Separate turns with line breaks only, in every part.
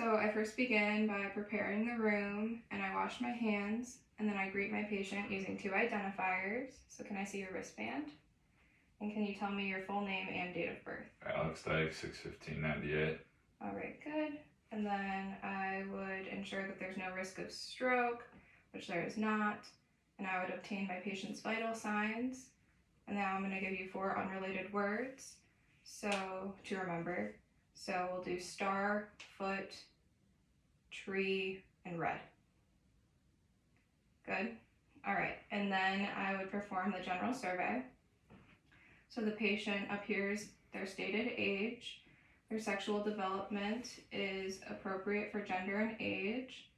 So I first begin by preparing the room, and I wash my hands, and then I greet my patient using 2 identifiers. So can I see your wristband? And can you tell me your full name and date of birth?
Alex Dyke, 6/15/98.
All right, good. And then I would ensure that there's no risk of stroke, which there is not. And I would obtain my patient's vital signs. And now I'm going to give you 4 unrelated words so to remember. So we'll do star, foot, tree, and red. Good. All right. And then I would perform the general survey. So the patient appears their stated age, their sexual development is appropriate for gender and age,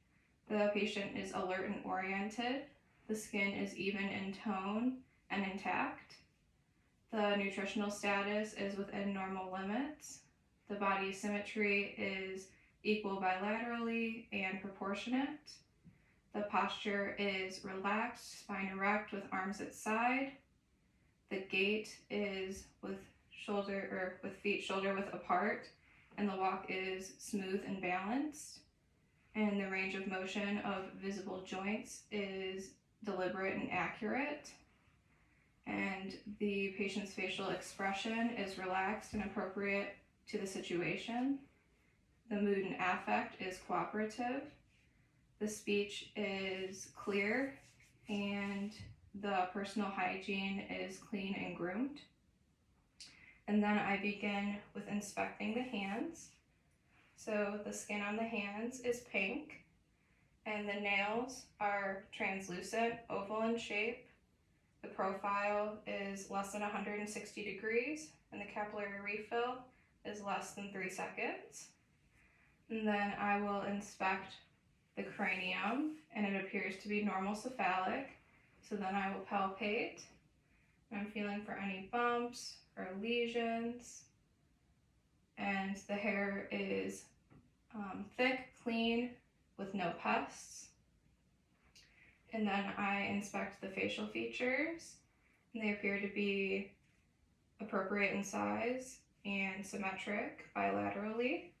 the patient is alert and oriented, the skin is even in tone and intact, the nutritional status is within normal limits, the body symmetry is equal bilaterally and proportionate, the posture is relaxed, spine erect with arms at side, the gait is with feet shoulder width apart, and the walk is smooth and balanced, and the range of motion of visible joints is deliberate and accurate, and the patient's facial expression is relaxed and appropriate to the situation. The mood and affect is cooperative. The speech is clear, and the personal hygiene is clean and groomed. And then I begin with inspecting the hands. So the skin on the hands is pink, and the nails are translucent, oval in shape. The profile is less than 160 degrees, and the capillary refill is less than 3 seconds. And then I will inspect the cranium, and it appears to be normal cephalic. So then I will palpate, and I'm feeling for any bumps or lesions. And the hair is thick, clean, with no pests. And then I inspect the facial features, and they appear to be appropriate in size and symmetric bilaterally.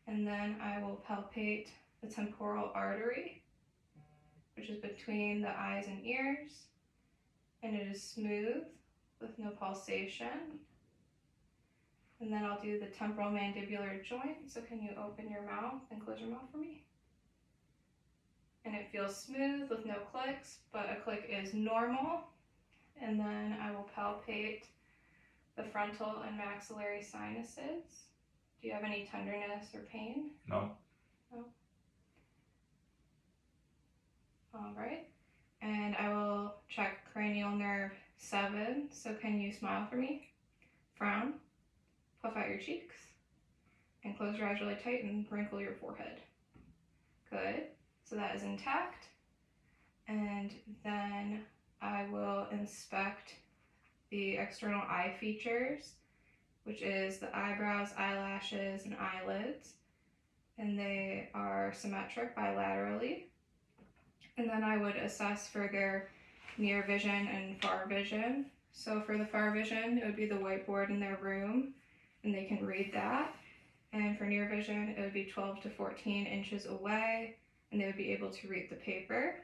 And then I will palpate the temporal artery, which is between the eyes and ears, and it is smooth with no pulsation. And then I'll do the temporal mandibular joint. So can you open your mouth and close your mouth for me? And it feels smooth with no clicks, but a click is normal. And then I will palpate the frontal and maxillary sinuses. Do you have any tenderness or pain?
No.
No. All right. And I will check cranial nerve 7. So can you smile for me? Frown, puff out your cheeks, and close your eyes really tight and wrinkle your forehead. Good. So that is intact. And then I will inspect the external eye features, which is the eyebrows, eyelashes, and eyelids. And they are symmetric bilaterally. And then I would assess for their near vision and far vision. So for the far vision, it would be the whiteboard in their room, and they can read that. And for near vision, it would be 12 to 14 inches away, and they would be able to read the paper.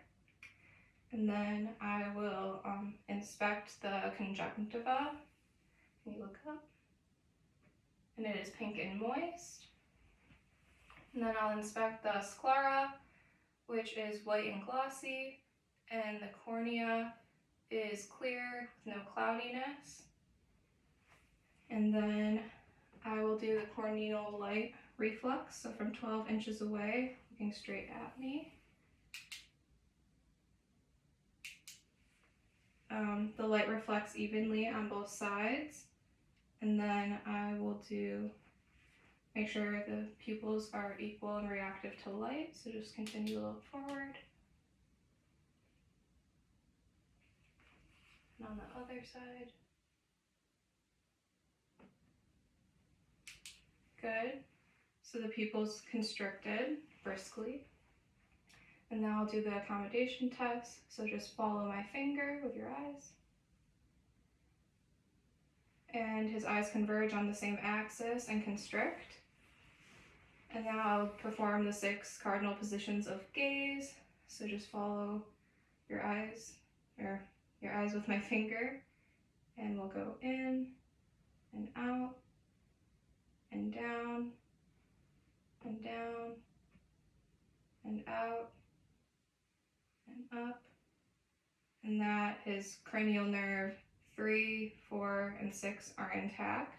And then I will inspect the conjunctiva. Can you look up? And it is pink and moist. And then I'll inspect the sclera, which is white and glossy, and the cornea is clear with no cloudiness. And then I will do the corneal light reflex, so from 12 inches away, looking straight at me. The light reflects evenly on both sides, and then I will make sure the pupils are equal and reactive to light, so just continue to look forward. And on the other side. Good. So the pupils constricted briskly. And now I'll do the accommodation test. So just follow my finger with your eyes. And his eyes converge on the same axis and constrict. And now I'll perform the 6 cardinal positions of gaze. So just follow your eyes, or your eyes with my finger, and we'll go in and out and down and down and out and up. And that is cranial nerve 3, 4, and 6 are intact.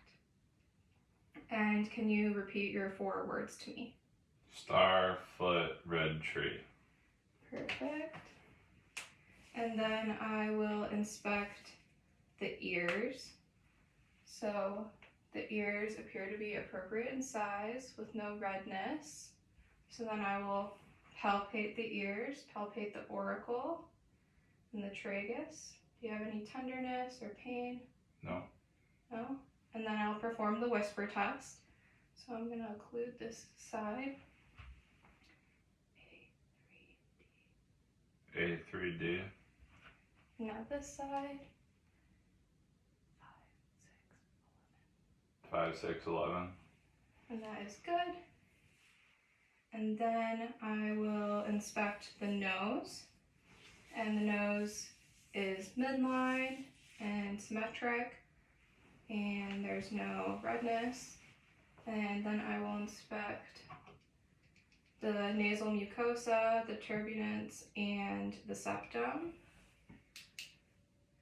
And can you repeat your 4 words to me?
Star, foot, red tree.
Perfect. And then I will inspect the ears. So the ears appear to be appropriate in size with no redness. So then I will palpate the ears, palpate the auricle and the tragus. Do you have any tenderness or pain?
No.
No? And then I'll perform the whisper test. So I'm going to occlude this side.
A3D.
Now this side.
5, 6, 11.
And that is good. And then I will inspect the nose. And the nose is midline and symmetric, and there's no redness. And then I will inspect the nasal mucosa, the turbinates, and the septum.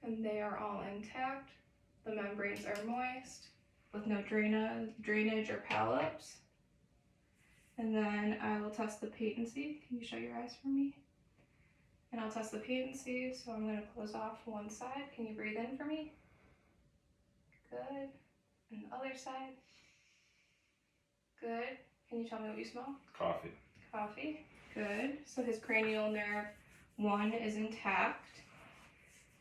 And they are all intact. The membranes are moist with no drainage or polyps. And then I will test the patency. Can you show your eyes for me? And I'll test the patency, so I'm going to close off one side. Can you breathe in for me? Good. And the other side. Good. Can you tell me what you smell?
Coffee.
Coffee. Good. So his cranial nerve 1 is intact.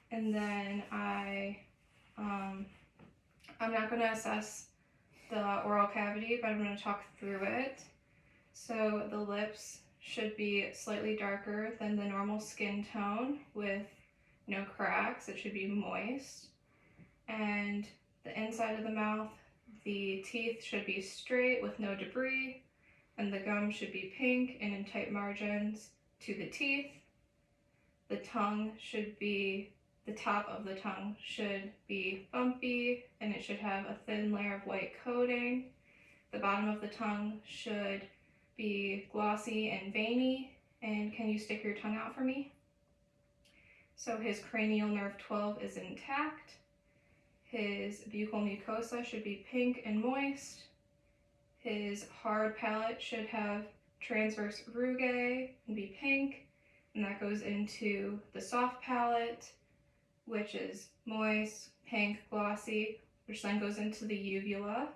And then I'm not going to assess the oral cavity, but I'm going to talk through it. So the lips should be slightly darker than the normal skin tone with no cracks. It should be moist. And the inside of the mouth, the teeth should be straight with no debris, and the gum should be pink and in tight margins to the teeth. The top of the tongue should be bumpy, and it should have a thin layer of white coating. The bottom of the tongue should be glossy and veiny. And can you stick your tongue out for me? So his cranial nerve 12 is intact. His buccal mucosa should be pink and moist. His hard palate should have transverse rugae and be pink, and that goes into the soft palate, which is moist, pink, glossy, which then goes into the uvula.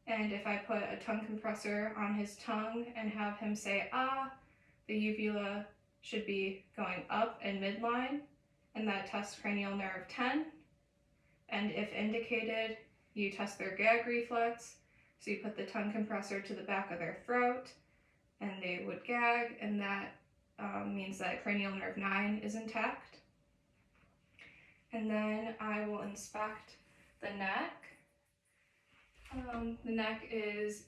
And if I put a tongue compressor on his tongue and have him say ah, the uvula should be going up and midline, and that tests cranial nerve 10. And if indicated, you test their gag reflex. So you put the tongue compressor to the back of their throat, and they would gag, and that means that cranial nerve 9 is intact. And then I will inspect the neck. The neck is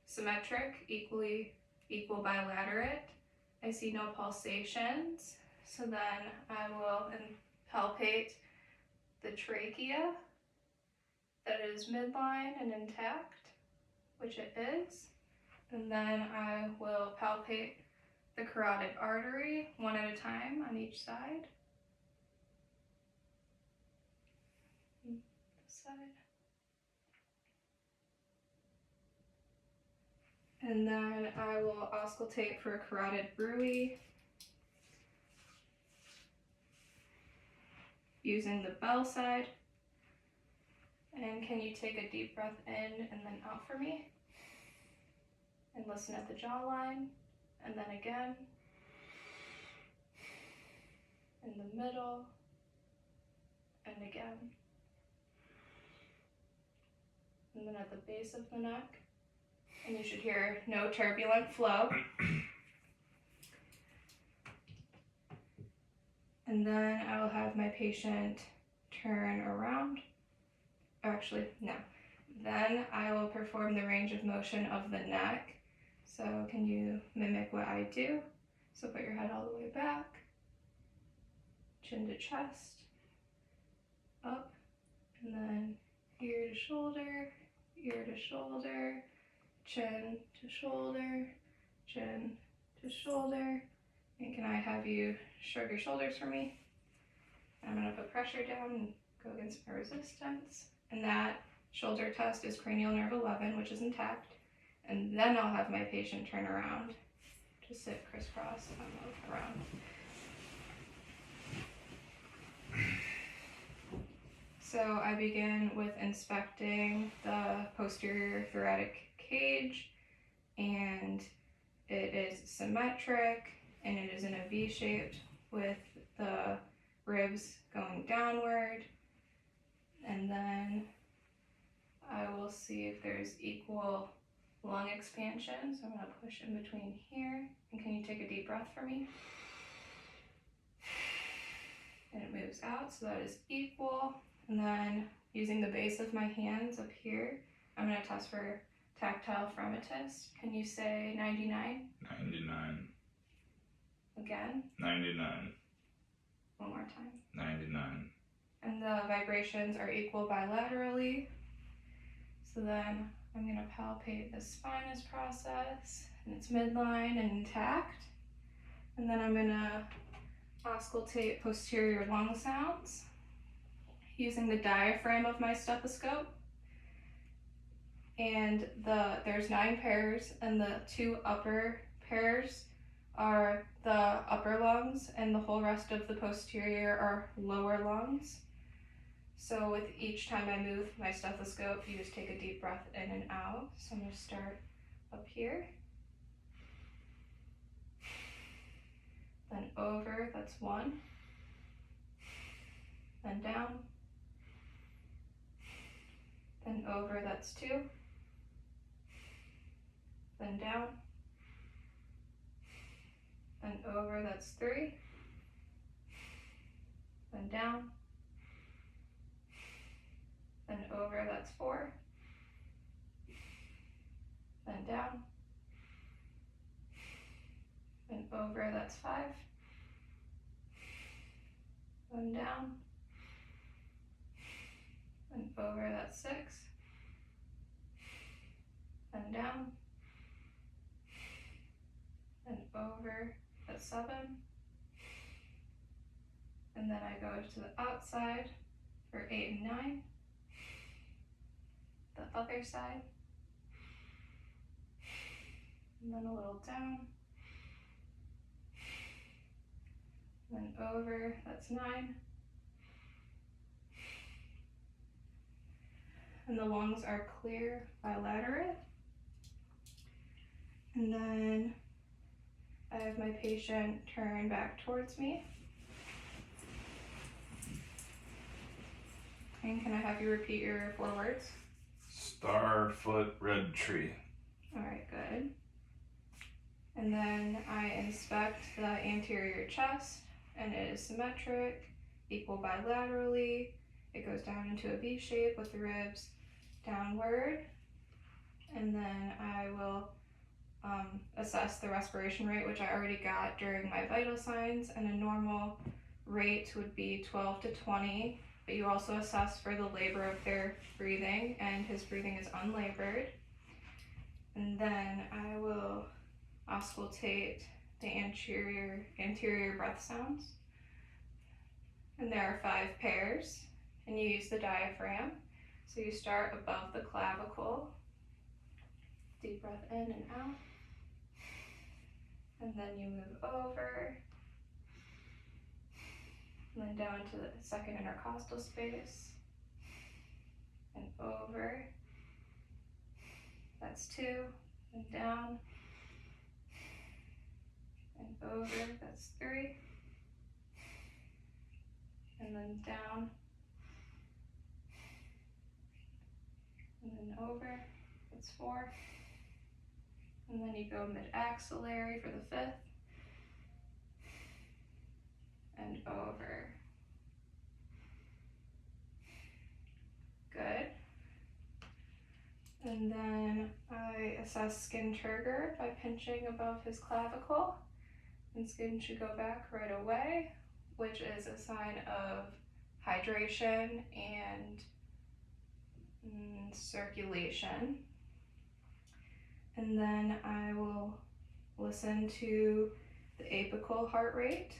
symmetric, equal bilaterate. I see no pulsations. So then I will palpate the trachea that is midline and intact, which it is. And then I will palpate the carotid artery one at a time on each side. This side. And then I will auscultate for a carotid bruit using the bell side. And can you take a deep breath in and then out for me? And listen at the jawline, and then again, in the middle, and again. And then at the base of the neck. And you should hear no turbulent flow. And then I will have my patient turn around. Actually, no. Then I will perform the range of motion of the neck. So can you mimic what I do? So put your head all the way back, chin to chest, up, and then ear to shoulder, chin to shoulder, chin to shoulder. And can I have you shrug your shoulders for me? I'm gonna put pressure down and go against my resistance. And that shoulder test is cranial nerve 11, which is intact. And then I'll have my patient turn around to sit crisscross on the around. So I begin with inspecting the posterior thoracic cage, and it is symmetric, and it is in a V shape with the ribs going downward. And then I will see if there's equal lung expansion. So I'm going to push in between here. And can you take a deep breath for me? And it moves out, so that is equal. And then using the base of my hands up here, I'm going to test for tactile fremitus. Can you say 99?
99.
Again?
99.
One more time.
99.
And the vibrations are equal bilaterally. So then I'm going to palpate the spinous process, and it's midline and intact. And then I'm going to auscultate posterior lung sounds using the diaphragm of my stethoscope. And there's 9 pairs, and the 2 upper pairs are the upper lungs, and the whole rest of the posterior are lower lungs. So with each time I move my stethoscope, you just take a deep breath in and out. So I'm going to start up here, then over, that's 1, then down, then over, that's 2, then down, then over, that's 3, then down, then over, that's 4, then down, then over, that's 5, then down, then over, that's 6, then down, then over, that's 7, and then I go to the outside for 8 and 9, the other side, and then a little down, then over, that's 9, and the lungs are clear bilateral. And then I have my patient turn back towards me. And can I have you repeat your 4 words?
Star, foot, red tree.
All right, good. And then I inspect the anterior chest, and it is symmetric, equal bilaterally. It goes down into a V shape with the ribs downward. And then I will assess the respiration rate, which I already got during my vital signs, and a normal rate would be 12 to 20, but you also assess for the labor of their breathing, and his breathing is unlabored. And then I will auscultate the anterior breath sounds, and there are 5 pairs, and you use the diaphragm. So you start above the clavicle, deep breath in and out, and then you move over, and then down to the second intercostal space, and over, that's 2, and down, and over, that's 3, and then down, and then over, that's 4, and then you go mid-axillary for the 5th, and over. Good. And then I assess skin turgor by pinching above his clavicle. And skin should go back right away, which is a sign of hydration and circulation. And then I will listen to the apical heart rate.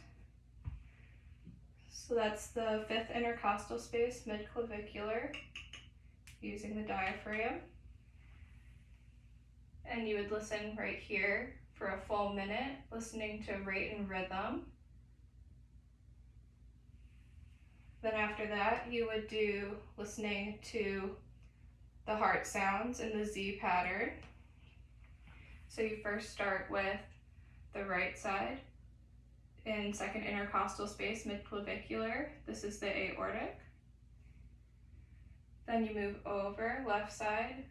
So that's the 5th intercostal space, mid-clavicular, using the diaphragm. And you would listen right here for a full minute, listening to rate and rhythm. Then after that, you would do listening to the heart sounds in the Z pattern. So you first start with the right side in 2nd intercostal space, mid-clavicular. This is the aortic. Then you move over, left side,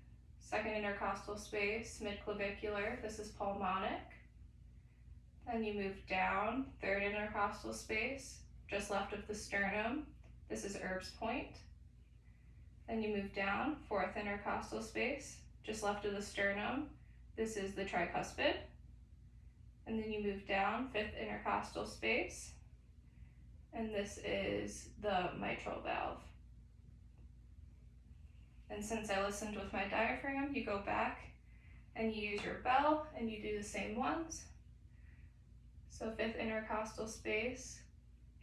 2nd intercostal space, mid-clavicular. This is pulmonic. Then you move down, 3rd intercostal space, just left of the sternum. This is Erb's point. Then you move down, 4th intercostal space, just left of the sternum. This is the tricuspid. And then you move down, 5th intercostal space, and this is the mitral valve. And since I listened with my diaphragm, you go back and you use your bell and you do the same ones. So 5th intercostal space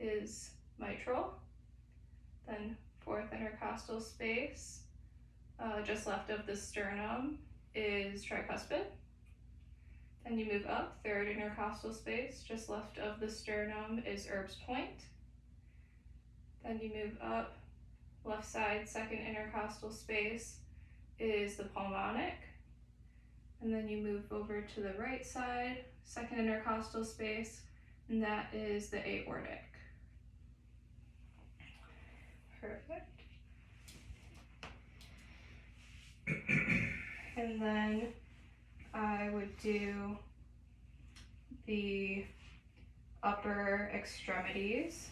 is mitral, then 4th intercostal space, just left of the sternum, is tricuspid. Then you move up, 3rd intercostal space, just left of the sternum is Erb's point. Then you move up, left side, 2nd intercostal space is the pulmonic. And then you move over to the right side, 2nd intercostal space, and that is the aortic. Perfect. And then I would do the upper extremities.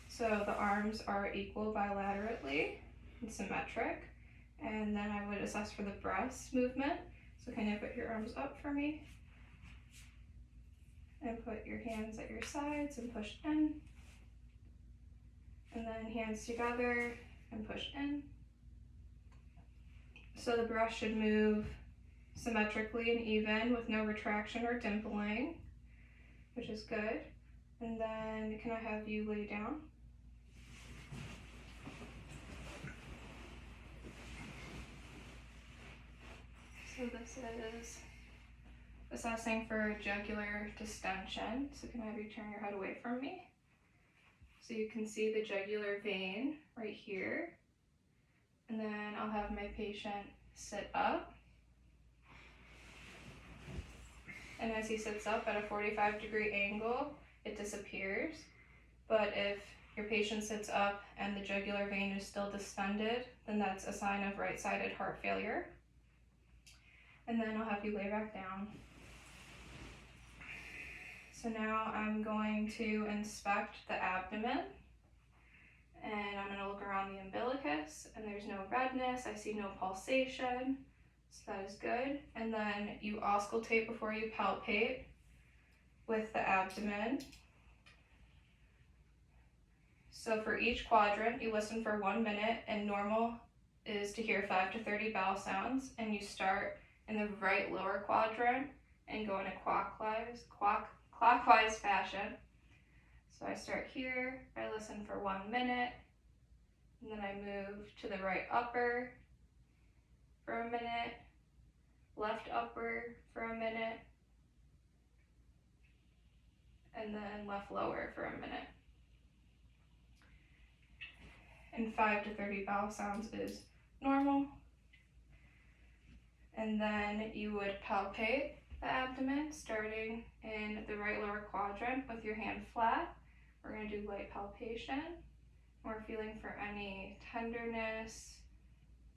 So the arms are equal bilaterally and symmetric. And then I would assess for the breast movement. So can you put your arms up for me? And put your hands at your sides and push in. And then hands together and push in. So the breast should move symmetrically and even with no retraction or dimpling, which is good. And then can I have you lay down? So this is assessing for jugular distension. So can I have you turn your head away from me? So you can see the jugular vein right here. And then I'll have my patient sit up. And as he sits up at a 45-degree angle, it disappears. But if your patient sits up and the jugular vein is still distended, then that's a sign of right-sided heart failure. And then I'll have you lay back down. So now I'm going to inspect the abdomen. And I'm going to look around the umbilicus, and there's no redness. I see no pulsation, so that is good. And then you auscultate before you palpate with the abdomen. So for each quadrant, you listen for 1 minute, and normal is to hear 5 to 30 bowel sounds. And you start in the right lower quadrant and go in a clockwise fashion. So I start here, I listen for 1 minute, and then I move to the right upper for a minute, left upper for a minute, and then left lower for a minute. And 5 to 30 bowel sounds is normal. And then you would palpate the abdomen, starting in the right lower quadrant with your hand flat. We're going to do light palpation. We're feeling for any tenderness,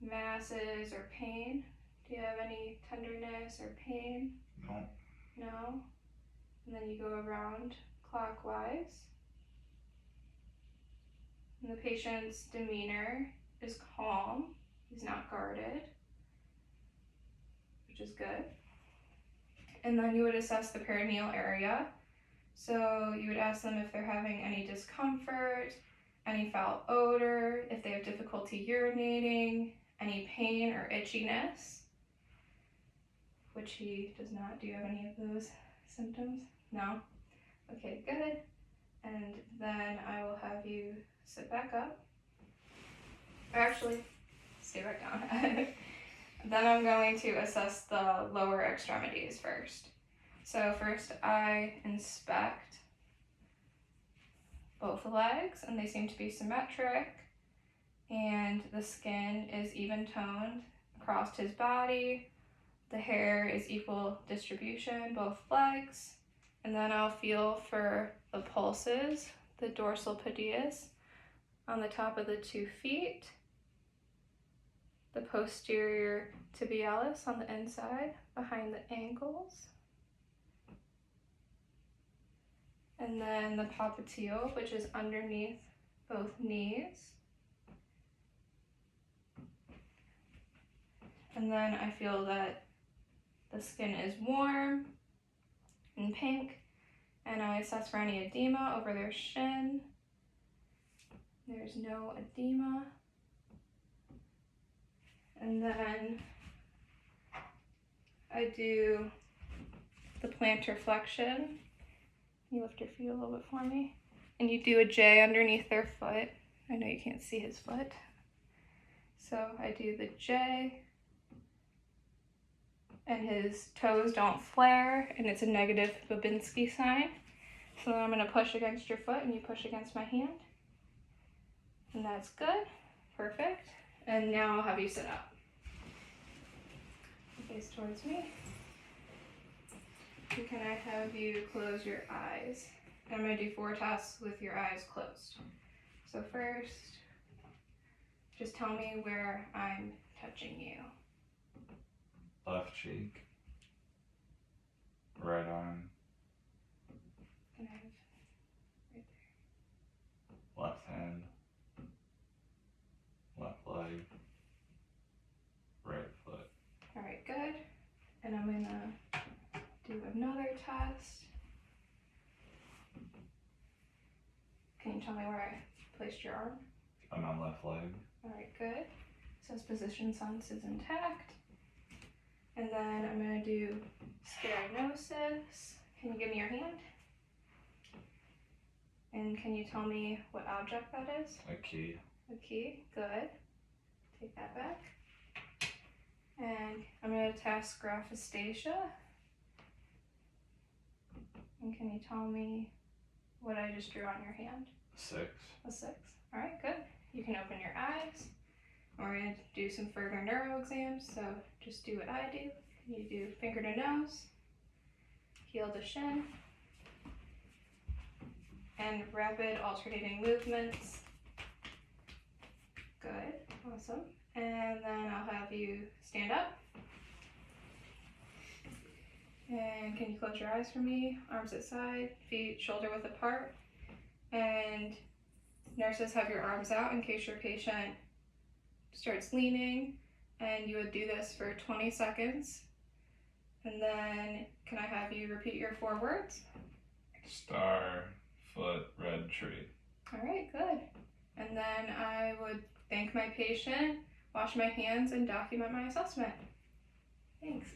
masses, or pain. Do you have any tenderness or pain?
No.
No? And then you go around clockwise. And the patient's demeanor is calm. He's not guarded. which is good. And then you would assess the perineal area. So you would ask them if they're having any discomfort, any foul odor, if they have difficulty urinating, any pain or itchiness, which he does not. Do you have any of those symptoms? No? Okay, good. And then I will have you sit back up. Or actually, stay back down. Then I'm going to assess the lower extremities first. So first I inspect both legs, and they seem to be symmetric, and the skin is even toned across his body. The hair is equal distribution, both legs. And then I'll feel for the pulses, the dorsal pediis on the top of the 2 feet, the posterior tibialis on the inside behind the ankles, and then the popliteal, which is underneath both knees. And then I feel that the skin is warm and pink, and I assess for any edema over their shin. There's no edema. And then I do the plantar flexion. You lift your feet a little bit for me. And you do a J underneath their foot. I know you can't see his foot. So I do the J, and his toes don't flare, and it's a negative Babinski sign. So then I'm going to push against your foot, and you push against my hand. And that's good. Perfect. And now I'll have you sit up. Face towards me. And can I have you close your eyes? I'm going to do 4 tests with your eyes closed. So first, just tell me where I'm touching you.
Left cheek. Right arm.
Can I have right there?
Left hand. Left leg. Right foot.
All right, good. And I'm going to do another test. Can you tell me where I placed your arm?
On my left leg.
All right, good. Says position sense is intact. And then I'm going to do sternocys. Can you give me your hand? And can you tell me what object that is?
A key.
A key, good. Take that back. And I'm going to test graphostachia. And can you tell me what I just drew on your hand?
6.
A 6. All right, good. You can open your eyes. We're going to do some further neuro exams, so just do what I do. You do finger to nose, heel to shin, and rapid alternating movements. Good, awesome. And then I'll have you stand up. And can you close your eyes for me? Arms at side, feet shoulder width apart. And nurses, have your arms out in case your patient starts leaning. And you would do this for 20 seconds. And then can I have you repeat your 4 words?
Star, foot, red tree.
All right, good. And then I would thank my patient, wash my hands, and document my assessment. Thanks.